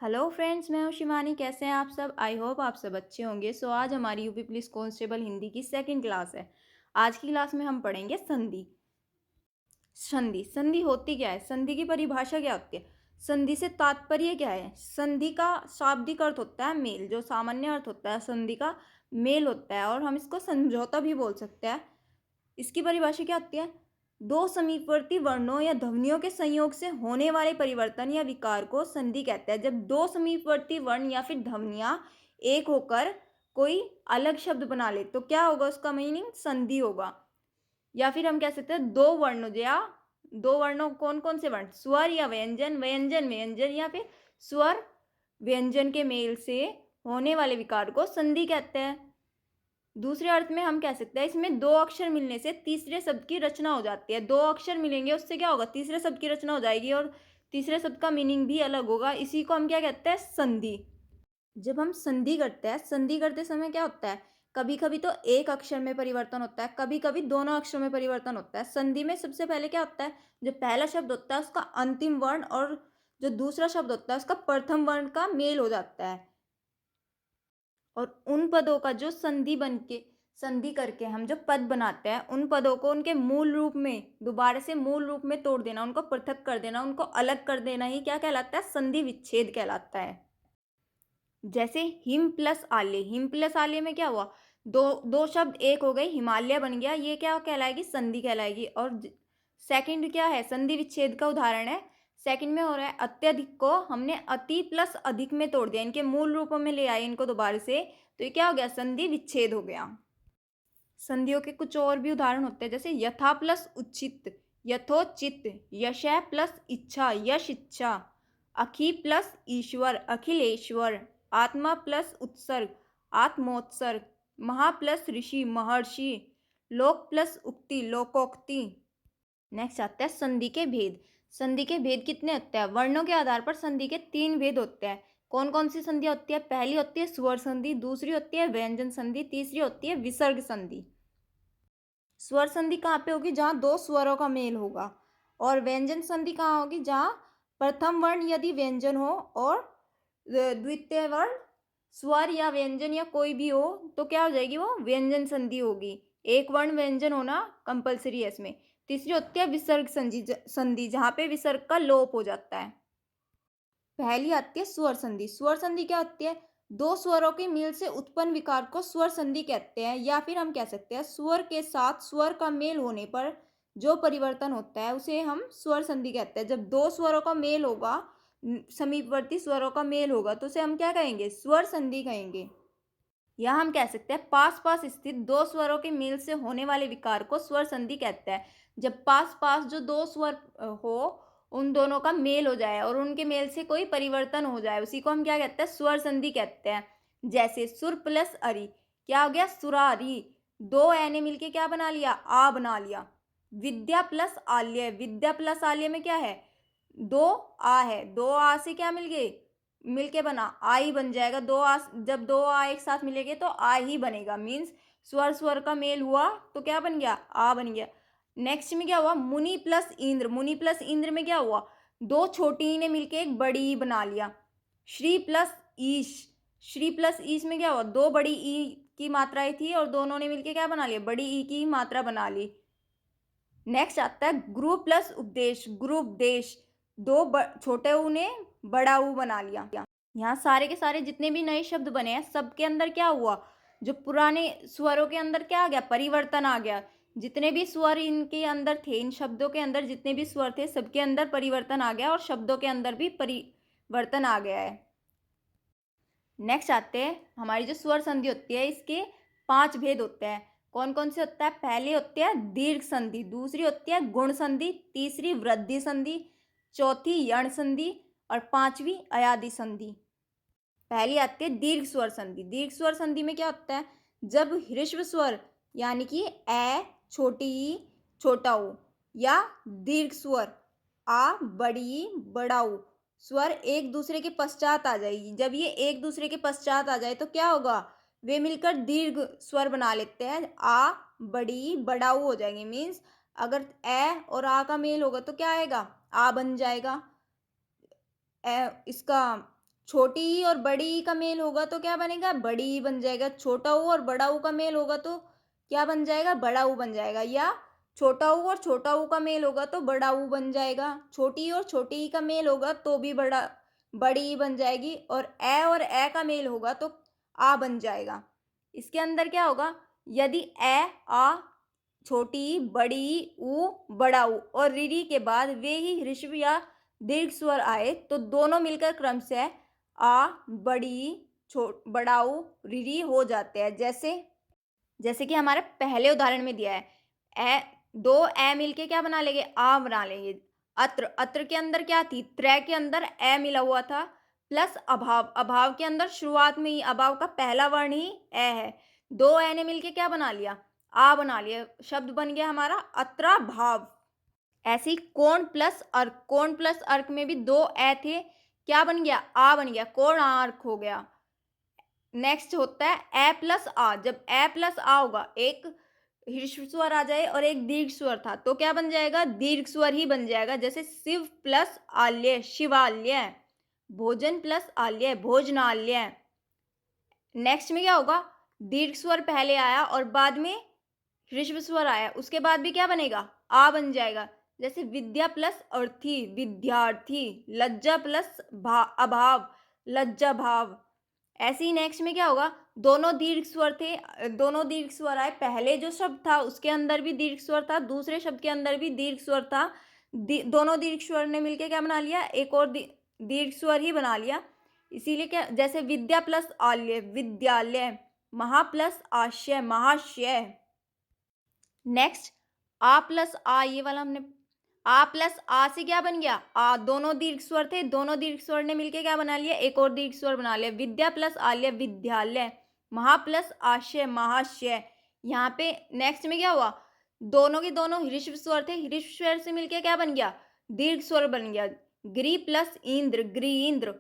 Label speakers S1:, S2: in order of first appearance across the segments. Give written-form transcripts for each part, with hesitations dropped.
S1: Hello friends, मैं हूँ शिवानी। कैसे हैं आप सब? आई होप आप सब अच्छे होंगे। आज हमारी यूपी पुलिस कांस्टेबल हिंदी की सेकंड क्लास है। आज की क्लास में हम पढ़ेंगे संधि। संधि संधि होती क्या है? संधि की परिभाषा क्या होती है? संधि से तात्पर्य क्या है? संधि का शाब्दिक अर्थ होता है मेल। जो सामान्य अर्थ होता है संधि का मेल होता है, और हम इसको समझौता भी बोल सकते हैं। इसकी परिभाषा क्या होती है? दो समीपवर्ती वर्णों या ध्वनियों के संयोग से होने वाले परिवर्तन या विकार को संधि कहते हैं। जब दो समीपवर्ती वर्ण या फिर ध्वनियां एक होकर कोई अलग शब्द बना ले तो क्या होगा? उसका मीनिंग संधि होगा। या फिर हम कह सकते हैं दो वर्णों, या दो वर्णों कौन कौन से वर्ण? स्वर या व्यंजन, व्यंजन व्यंजन, या फिर स्वर व्यंजन के मेल से होने वाले विकार को संधि कहते हैं। दूसरे अर्थ में हम कह सकते हैं इसमें दो अक्षर मिलने से तीसरे शब्द की रचना हो जाती है। दो अक्षर मिलेंगे उससे क्या होगा? तीसरे शब्द की रचना हो जाएगी, और तीसरे शब्द का मीनिंग भी अलग होगा। इसी को हम क्या कहते हैं? संधि। जब हम संधि करते हैं, संधि करते समय क्या होता है? कभी कभी तो एक अक्षर में परिवर्तन होता है, कभी कभी दोनों अक्षरों में परिवर्तन होता है। संधि में सबसे पहले क्या होता है? जो पहला शब्द होता है उसका अंतिम वर्ण और जो दूसरा शब्द होता है उसका प्रथम वर्ण का मेल हो जाता है, और उन पदों का जो संधि बन के संधि करके हम जो पद बनाते हैं उन पदों को उनके मूल रूप में दोबारा से मूल रूप में तोड़ देना, उनको पृथक कर देना, उनको अलग कर देना ही क्या कहलाता है? संधि विच्छेद कहलाता है। जैसे हिम प्लस आले, हिम प्लस आले में क्या हुआ? दो दो शब्द एक हो गए, हिमालय बन गया। ये क्या कहलाएगी? संधि कहलाएगी। और सेकंड क्या है? संधि विच्छेद का उदाहरण है। सेकंड में हो रहा है अत्यधिक को हमने अति प्लस अधिक में तोड़ दिया, इनके मूल रूपों में ले आए इनको दोबारा से, तो ये क्या हो गया? संधि विच्छेद हो गया। संधियों के कुछ और भी उदाहरण होते हैं, जैसे यथा प्लस उचित, यथोचित, यशः प्लस इच्छा, यश इच्छा, अखि प्लस ईश्वर, अखिलेश्वर, आत्मा प्लस उत्सर्ग, आत्मोत्सर्ग, महा प्लस ऋषि, महर्षि, लोक प्लस उक्ति, लोकोक्ति। नेक्स्ट आता है संधि के भेद। संधि के भेद कितने होते हैं? वर्णों के आधार पर संधि के तीन भेद होते हैं। कौन कौन सी संधि होती है? पहली होती है स्वर संधि, दूसरी होती है व्यंजन संधि, तीसरी होती है विसर्ग संधि। स्वर संधि कहाँ पे होगी? जहाँ दो स्वरों का मेल होगा। और व्यंजन संधि कहाँ होगी? जहाँ प्रथम वर्ण यदि व्यंजन हो और द्वितीय वर्ण स्वर या व्यंजन या कोई भी हो तो क्या हो जाएगी? वो व्यंजन संधि होगी। एक वर्ण व्यंजन होना कंपलसरी है इसमें। तीसरी होती है विसर्ग संधि, जहाँ पे विसर्ग का लोप हो जाता है। पहली आती है स्वर संधि। स्वर संधि क्या होती है? दो स्वरों के मेल से उत्पन्न विकार को स्वर संधि कहते हैं, या फिर हम कह सकते हैं स्वर के साथ स्वर का मेल होने पर जो परिवर्तन होता है उसे हम स्वर संधि कहते हैं। जब दो स्वरों का मेल होगा, समीपवर्ती स्वरों का मेल होगा, तो उसे हम क्या कहेंगे? स्वर संधि कहेंगे। या हम कह सकते हैं पास पास स्थित दो स्वरों के मेल से होने वाले विकार को स्वर संधि कहते हैं। जब पास पास जो दो स्वर हो उन दोनों का मेल हो जाए और उनके मेल से कोई परिवर्तन हो जाए, उसी को हम क्या कहते हैं? स्वर संधि कहते हैं। जैसे सुर प्लस अरि, क्या हो गया? सुरारी। दो ए ने मिलके क्या बना लिया? आ बना लिया। विद्या प्लस आल्य, विद्या प्लस आल्य में क्या है? दो आ है, दो आ से क्या मिल गए? मिलके बना आ ही बन जाएगा। दो आ, जब दो आ एक साथ मिलेंगे तो आ ही बनेगा। मीन्स स्वर स्वर का मेल हुआ तो क्या बन गया? आ बन गया। नेक्स्ट में क्या हुआ? मुनि प्लस इंद्र, मुनि प्लस इंद्र में क्या हुआ? दो छोटी ई ने मिलके एक बड़ी ई बना लिया। श्री प्लस ईश, श्री प्लस ईश में क्या हुआ? दो बड़ी ई की मात्राएं थी और दोनों ने मिलके क्या बना लिया? बड़ी ई की मात्रा बना ली। नेक्स्ट आता है गुरु प्लस उपदेश, गुरु उपदेश। दो छोटे ऊ ने बड़ा ऊ बना लिया। यहाँ सारे के सारे जितने भी नए शब्द बने हैं सबके अंदर क्या हुआ? जो पुराने स्वरों के अंदर क्या आ गया? परिवर्तन आ गया। जितने भी स्वर इनके अंदर थे, इन शब्दों के अंदर जितने भी स्वर थे सबके अंदर परिवर्तन आ गया, और शब्दों के अंदर भी परिवर्तन आ गया है। नेक्स्ट आते हैं हमारी जो स्वर संधि होती है, इसके 5 भेद होते हैं। कौन कौन से होता है? पहले होती है दीर्घ संधि, दूसरी होती है गुण संधि, तीसरी वृद्धि संधि, चौथी यण संधि, और पांचवी अयादि संधि। पहली आती है दीर्घ स्वर संधि। दीर्घ स्वर संधि में क्या होता है? जब ह्रस्व स्वर यानी कि ए, छोटी ई, छोटा ऊ, या दीर्घ स्वर आ, बड़ी ई, बड़ा ऊ स्वर एक दूसरे के पश्चात आ जाएगी। जब ये एक दूसरे के पश्चात आ जाए तो क्या होगा? वे मिलकर दीर्घ स्वर बना लेते हैं। आ, बड़ी, बड़ा ऊ हो जाएंगे। मीन्स अगर ए और आ का मेल होगा तो क्या आएगा? आ बन जाएगा। इसका छोटी ई और बड़ी ई का मेल होगा तो क्या बनेगा, बड़ी ई बन जाएगा। छोटा ऊ और बड़ा ऊ का मेल होगा तो क्या बन जाएगा, बड़ा ऊ बन जाएगा। या छोटा ऊ और छोटा ऊ का मेल होगा तो बड़ा ऊ बन जाएगा। छोटी ई और छोटी ई का मेल होगा तो भी बड़ी ई बन जाएगी। और ए का मेल होगा तो आ बन जाएगा। इसके अंदर क्या होगा, यदि ए आ छोटी ई, बड़ी ई, ऊ, बड़ा ऊ और रीरी के बाद वे ही ह्रस्व या दीर्घ स्वर आए तो दोनों मिलकर क्रमशः आ, बड़ी, बड़ा ऊ, रीरी हो जाते हैं। जैसे जैसे कि हमारे पहले उदाहरण में दिया है, ए दो ए मिलके क्या बना लेंगे, आ बना लेंगे। अत्र, अत्र के अंदर क्या थी, त्रय के अंदर ए मिला हुआ था प्लस अभाव, अभाव के अंदर शुरुआत में ही अभाव का पहला वर्ण ही ए है। दो ए ने मिलके क्या बना लिया, आ बना लिया। शब्द बन गया हमारा अत्रा भाव। ऐसे ही कोण प्लस अर्क, कोण प्लस अर्क में भी दो ए थे, क्या बन गया, आ बन गया, कोण अर्क हो गया। नेक्स्ट होता है ए प्लस आ। जब ए प्लस आ होगा, एक ह्रस्व स्वर आ जाए और एक दीर्घ स्वर था तो क्या बन जाएगा, दीर्घ स्वर ही बन जाएगा। जैसे शिव प्लस आल्य, शिवाल्य। भोजन प्लस आल्य, भोजनाल्य। नेक्स्ट में क्या होगा, दीर्घ स्वर पहले आया और बाद में ह्रस्व स्वर आया, उसके बाद भी क्या बनेगा, आ बन जाएगा। जैसे विद्या प्लस अर्थी, विद्यार्थी। लज्जा प्लस अभाव, लज्जा भाव। ऐसे ही नेक्स्ट में क्या होगा, दोनों दीर्घ स्वर थे, दोनों दीर्घ स्वर आए। पहले जो शब्द था उसके अंदर भी दीर्घ स्वर था, दूसरे शब्द के अंदर भी दीर्घ स्वर था। दोनों दीर्घ स्वर ने मिलकर क्या बना लिया, एक और दीर्घ स्वर ही बना लिया। इसीलिए क्या, जैसे विद्या प्लस आल्य, विद्यालय। महा प्लस आशय, महाशय। नेक्स्ट आ प्लस आ, ये वाला हमने आ प्लस आ से क्या बन गया, आ। दोनों दीर्घ स्वर थे, दोनों दीर्घ स्वर ने मिलके क्या बना लिया, एक और दीर्घ स्वर बना लिया। विद्या प्लस आल्य, विद्यालय। महा प्लस आशय, महाशय। यहाँ पे नेक्स्ट में क्या हुआ, दोनों के दोनों ह्रस्व स्वर थे, ह्रस्व स्वर से मिलके क्या बन गया, दीर्घ स्वर बन गया। गिरी प्लस इंद्र, गृह।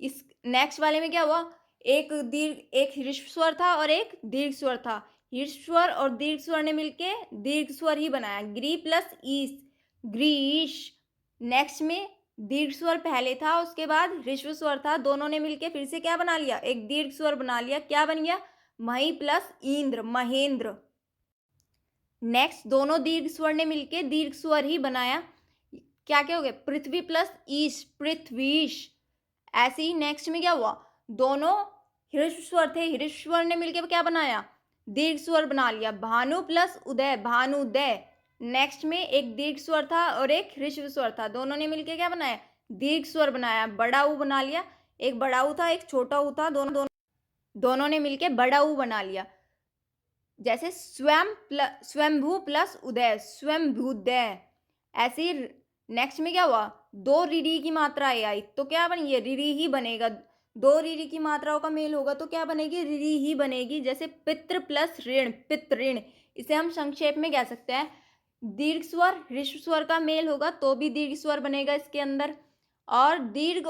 S1: इस नेक्स्ट वाले में क्या हुआ, एक ह्रस्व स्वर था और एक दीर्घ स्वर था। ह्रस्व स्वर और दीर्घ स्वर ने मिलके दीर्घ स्वर ही बनाया, ग्री प्लस ईस, ग्रीश। नेक्स्ट में दीर्घ स्वर पहले था, उसके बाद ह्रस्व स्वर था, दोनों ने मिलके फिर से क्या बना लिया, एक दीर्घ स्वर बना लिया। क्या बन गया, मही प्लस इंद्र, महेंद्र। नेक्स्ट दोनों दीर्घ स्वर ने मिलके दीर्घ स्वर ही बनाया। क्या क्या हो गया, पृथ्वी प्लस ईश, पृथ्वीश। ऐसे ही नेक्स्ट में क्या हुआ, दोनों ह्रस्व स्वर थे, ह्रस्व स्वर ने मिलकर क्या बनाया, दीर्घ स्वर बना लिया। भानु प्लस उदय, भानुदय। नेक्स्ट में एक दीर्घ स्वर था और एक ह्रस्व स्वर था, दोनों ने मिलकर क्या बनाया, दीर्घ स्वर बनाया, बड़ा ऊ बना लिया। एक बड़ा ऊ था, एक छोटा ऊ था, दोनों ने मिलकर बड़ा ऊ बना लिया। जैसे स्वयंभू प्लस उदय, स्वयंभूदय। ऐसे ही नेक्स्ट में क्या हुआ, दो रीढ़ी की मात्रा आई तो क्या बनेगी, रीढ़ी ही बनेगा। दो रीढ़ी की मात्राओं का मेल होगा तो क्या बनेगी, रीढ़ी ही बनेगी। जैसे पितृ प्लस ऋण, पितृण। इसे हम संक्षेप में कह सकते हैं, दीर्घ स्वर ह्रस्व स्वर का मेल होगा तो भी दीर्घ स्वर बनेगा इसके अंदर, और दीर्घ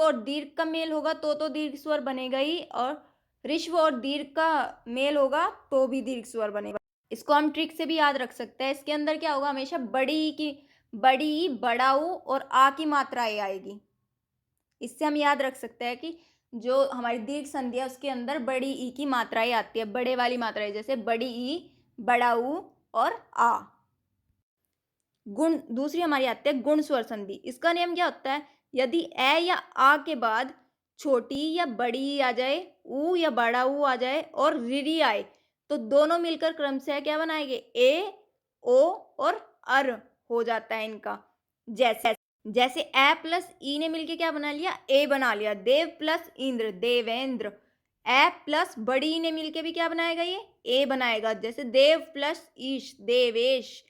S1: का मेल होगा तो दीर्घ स्वर बनेगा ही, और ह्रस्व और दीर्घ का मेल होगा तो भी दीर्घ स्वर बनेगा। इसको हम ट्रिक से भी याद रख सकते हैं। इसके अंदर क्या होगा, हमेशा बड़ी, बड़ा ऊ और आ की मात्रा आएगी। इससे हम याद रख सकते हैं कि जो हमारी दीर्घ संधि है उसके अंदर बड़ी ई की मात्राएं आती है, बड़े वाली मात्राएं, जैसे बड़ी ई, बड़ा ऊ और आ। गुण दूसरी हमारी आती है गुण स्वर संधि। इसका नियम क्या होता है, यदि ए या आ के बाद छोटी या बड़ी ई आ जाए, ऊ या बड़ा ऊ आ जाए और रीरी आए तो दोनों मिलकर क्रमशः क्या बनाएंगे, ए, ओ और अर हो जाता है इनका। जैसे ए प्लस ई ने मिलके क्या बना लिया, ए बना लिया। देव प्लस इंद्र, देवेंद्र। ए प्लस बड़ी ई ने मिलके भी क्या बनाएगा, ये ए बनाएगा। जैसे देव प्लस ईश, देवेश।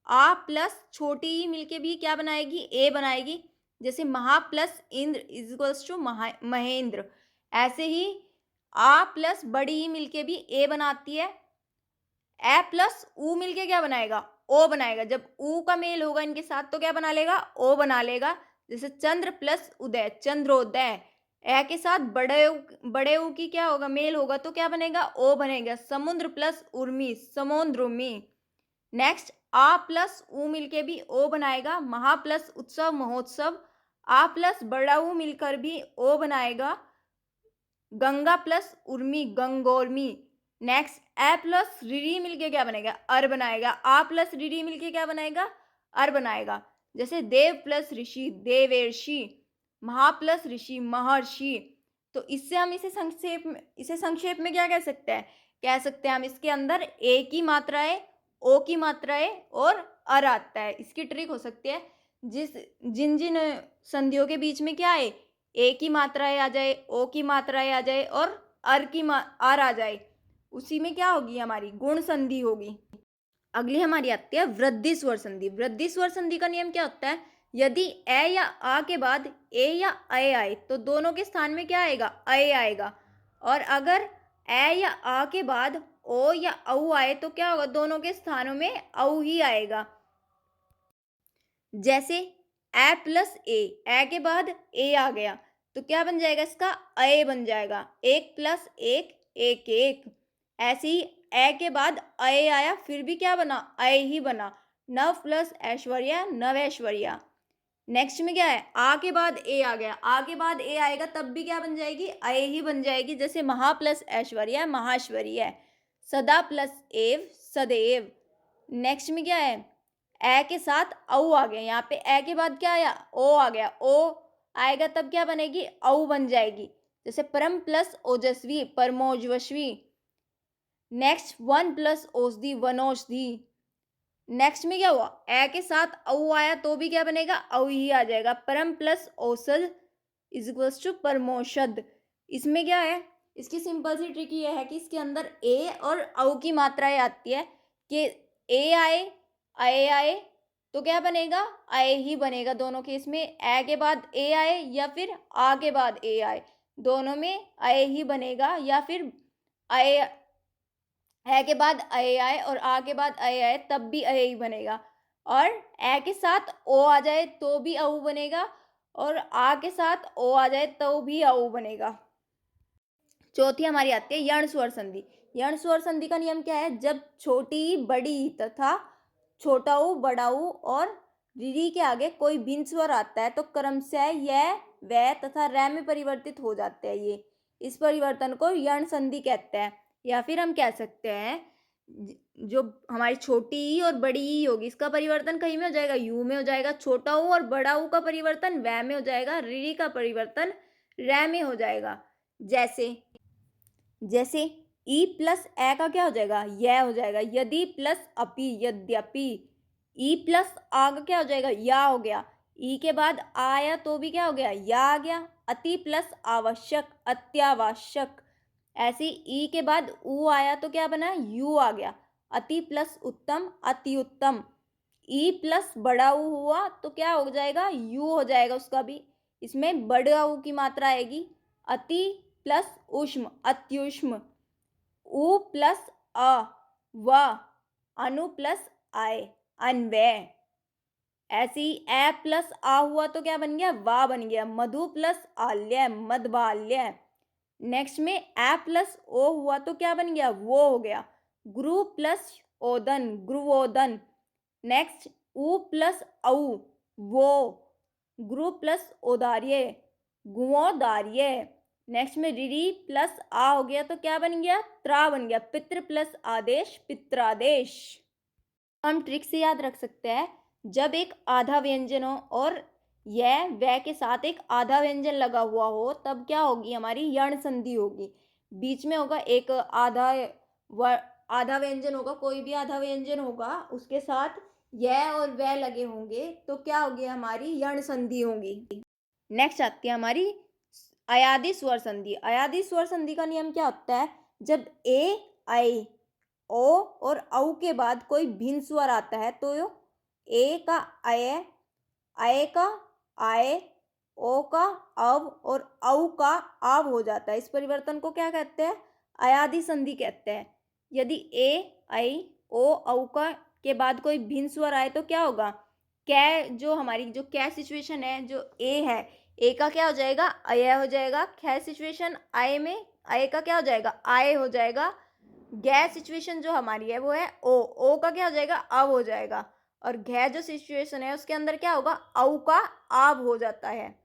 S1: आ प्लस छोटी ई मिलके भी क्या बनाएगी, ए बनाएगी। जैसे महा प्लस इंद्र इज इक्वल्स टू महेंद्र। ऐसे ही आ प्लस बड़ी ई मिलके भी ए बनाती है। ए प्लस ऊ मिलके क्या बनाएगा, ओ बनाएगा। जब ऊ का मेल होगा इनके साथ तो क्या बना लेगा, ओ बना लेगा। जैसे चंद्र प्लस उदय, चंद्रोदय। ए के साथ बड़े ऊ की क्या होगा, मेल होगा तो क्या बनेगा, ओ बनेगा। समुद्र प्लस उर्मी, समुद्रुमी। नेक्स्ट आ प्लस ऊ मिलके भी ओ बनाएगा। महा प्लस उत्सव, महोत्सव। आ प्लस बड़ा ऊ मिलकर भी ओ बनाएगा। गंगा प्लस उर्मी, गंगोर्मी। नेक्स्ट ए प्लस रीरी मिलके क्या बनेगा? अर बनाएगा। आ प्लस रीरी मिलके क्या बनाएगा? अर बनाएगा। जैसे देव प्लस ऋषि, देवेर्षि। महा प्लस ऋषि, महर्षि। तो इससे हम इसे संक्षेप में क्या कह सकते हैं? कह सकते हैं हम इसके अंदर ए की मात्रा है, ओ की मात्रा है और अर आता है। इसकी ट्रिक हो सकती है जिन जिन संधियों के बीच में क्या है, ए की मात्राएं आ जाए, ओ की मात्राएं आ जाए और अर आ जाए, उसी में क्या होगी? हमारी गुण संधि होगी। अगली हमारी आती है वृद्धि स्वर संधि। वृद्धि स्वर संधि का नियम क्या होता है? यदि ए या आ के बाद ए या अय आए तो दोनों के स्थान में क्या आएगा? अय आएगा। और अगर ए या आ के बाद ओ या औ आए तो क्या होगा? दोनों के स्थानों में औ ही आएगा। जैसे ए प्लस ए के बाद ए आ गया तो क्या बन जाएगा? इसका अय बन जाएगा। एक प्लस एक, एक एक। ऐसे ही ए के बाद अय आया फिर भी क्या बना? अय ही बना। नव प्लस ऐश्वर्या, नवैश्वर्या। नेक्स्ट में क्या है? आ के बाद ए आ गया, आ के बाद ए आएगा तब भी क्या बन जाएगी? अय ही बन जाएगी। जैसे महा प्लस ऐश्वर्या, महाश्वर्या। सदा प्लस एव, सदैव। नेक्स्ट में क्या है? ए के साथ औ आ गया, यहाँ पे ए के बाद क्या आया? ओ आ गया, ओ आएगा तब क्या बनेगी? औ बन जाएगी। जैसे परम प्लस ओजस्वी, परमोजस्वी। नेक्स्ट वन प्लस औषधि, वनौषधि। नेक्स्ट में क्या हुआ? ए के साथ औ आया तो भी क्या बनेगा? औ ही आ जाएगा। परम प्लस औषध इज इक्वल्स टू परमोषध। इसमें क्या है? इसकी सिंपल सी ट्रिक ये है कि इसके अंदर ए और औ की मात्राएं आती है कि ए आए, अय आए तो क्या बनेगा? अय ही बनेगा दोनों केस में। ए के बाद ए आए या फिर आ के बाद ए आए, दोनों में अय ही बनेगा। या फिर अय ए के बाद अय आए और आ के बाद अय आए तब भी अय ही बनेगा। और ए के साथ ओ आ जाए तो भी औ बनेगा और आ के साथ ओ आ जाए तो भी औ बनेगा। चौथी हमारी आती है यण स्वर संधि। यण स्वर संधि का नियम क्या है? जब छोटी, बड़ी तथा छोटा ऊ, बड़ा ऊ और री के आगे कोई भिन्न स्वर आता है तो क्रमशः यह, वह तथा रै में परिवर्तित हो जाते हैं। ये इस परिवर्तन को यण संधि कहते हैं। या फिर हम कह सकते हैं जो हमारी छोटी ई और बड़ी ई होगी इसका परिवर्तन कहीं में हो जाएगा? यू में हो जाएगा। छोटा ऊ और बड़ा ऊ का परिवर्तन वै में हो जाएगा। री का परिवर्तन रै में हो जाएगा। जैसे ई प्लस ए का क्या हो जाएगा? यह हो जाएगा। यदि प्लस अपि, यद्यपि। ई प्लस आ का क्या हो जाएगा? या हो गया। ई के बाद आया तो भी क्या हो गया? या आ गया। अति प्लस आवश्यक, अत्यावश्यक। ऐसे ई के बाद ऊ आया तो क्या बना? यू आ गया। अति प्लस उत्तम, अति उत्तम। ई प्लस बड़ा ऊ हुआ तो क्या हो जाएगा? यू हो जाएगा उसका भी। इसमें बड़ा ऊ की मात्रा आएगी। अति प्लस उष्म, अत्युष्म। उ प्लस अ, व। अनु प्लस आय, अन्वय। ऐसे ही ए प्लस आ हुआ तो क्या बन गया? वा बन गया। मधु प्लस आल्य, मधुबाल्य। नेक्स्ट में ए प्लस ओ हुआ तो क्या बन गया? वो हो गया। गुरु प्लस ओदन, गुरुओदन। नेक्स्ट उ प्लस औ, वो। गुरु प्लस औदार्य, गुणोदार्य। नेक्स्ट में री प्लस आ हो गया तो क्या बन गया? त्रा बन गया। पितृ प्लस आदेश, पित्रादेश। हम ट्रिक से याद रख सकते हैं जब एक आधा व्यंजन हो और यह वह के साथ एक आधा व्यंजन लगा हुआ हो तब क्या होगी? हमारी यण संधि होगी। बीच में होगा एक आधा व्यंजन होगा, कोई भी आधा व्यंजन होगा, उसके साथ यह और वह लगे होंगे तो क्या होगी? हमारी यण संधि होगी। नेक्स्ट आती है हमारी अयादि स्वर संधि। अयादि स्वर संधि का नियम क्या होता है? जब ए, आई, ओ और औ के बाद कोई भिन्न स्वर आता है तो ए का अय, अय का आय, ओ का अव और औ का आव हो जाता है। इस परिवर्तन को क्या कहते हैं? अयादि संधि कहते हैं। यदि ए, आई, ओ, औ का के बाद कोई भिन्न स्वर आए तो क्या होगा? कै जो हमारी जो कै सिचुएशन है, जो ए है, ए का क्या हो जाएगा? अय हो जाएगा। कै सिचुएशन आय में अय का क्या हो जाएगा? आय हो जाएगा। गै सिचुएशन जो हमारी है वो है ओ का क्या हो जाएगा? अव हो जाएगा। और घै जो सिचुएशन है उसके अंदर क्या होगा? औ का आव हो जाता है।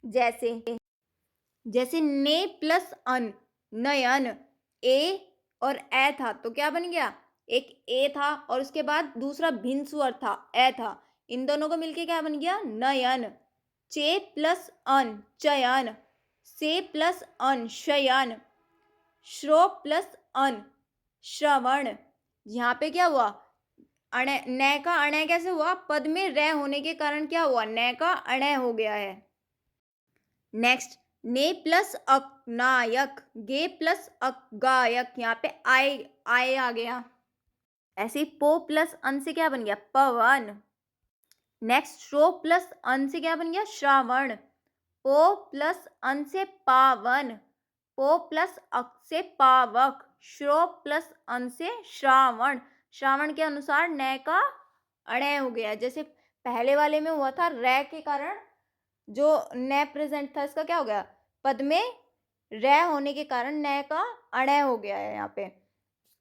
S1: जैसे जैसे ने प्लस अन, नयन, ए और ए था तो क्या बन गया, एक ए था और उसके बाद दूसरा भिन्न स्वर था, ए था, इन दोनों को मिलके क्या बन गया, नयन। चे प्लस अन, चयन। से प्लस अन, शयन। श्रो प्लस अन, श्रवण। यहाँ पे क्या हुआ, अणय, न का अणय कैसे हुआ, पद में र होने के कारण क्या हुआ, न का अणय हो गया है। नेक्स्ट, ने प्लस अक, नायक। गे प्लस अक, गायक। यहाँ पे आए आ गया। ऐसे ही पो प्लस अन से क्या बन गया, पवन। नेक्स्ट, श्रो प्लस अन से क्या बन गया, श्रावण। पो प्लस अन से पावन। पो प्लस अक से पावक। श्रो प्लस अन से श्रावण। श्रावण के अनुसार न का अणय हो गया, जैसे पहले वाले में हुआ था रे के कारण जो न प्रेजेंट था इसका क्या हो गया, पद में र होने के कारण न का अणय हो गया है यहाँ पे।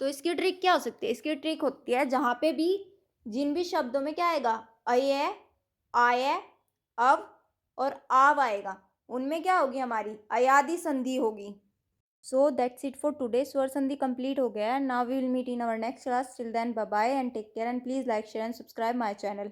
S1: तो इसकी ट्रिक क्या हो सकती है, इसकी ट्रिक होती है जहाँ पे भी जिन भी शब्दों में क्या आएगा, अय, आय, अव और आव आएगा, उनमें क्या होगी, हमारी अयादि संधि होगी। So that's it for today. स्वर संधि कंप्लीट हो गया है। Now we will meet in our next class. Till then bye bye and take care and please like share and subscribe my channel.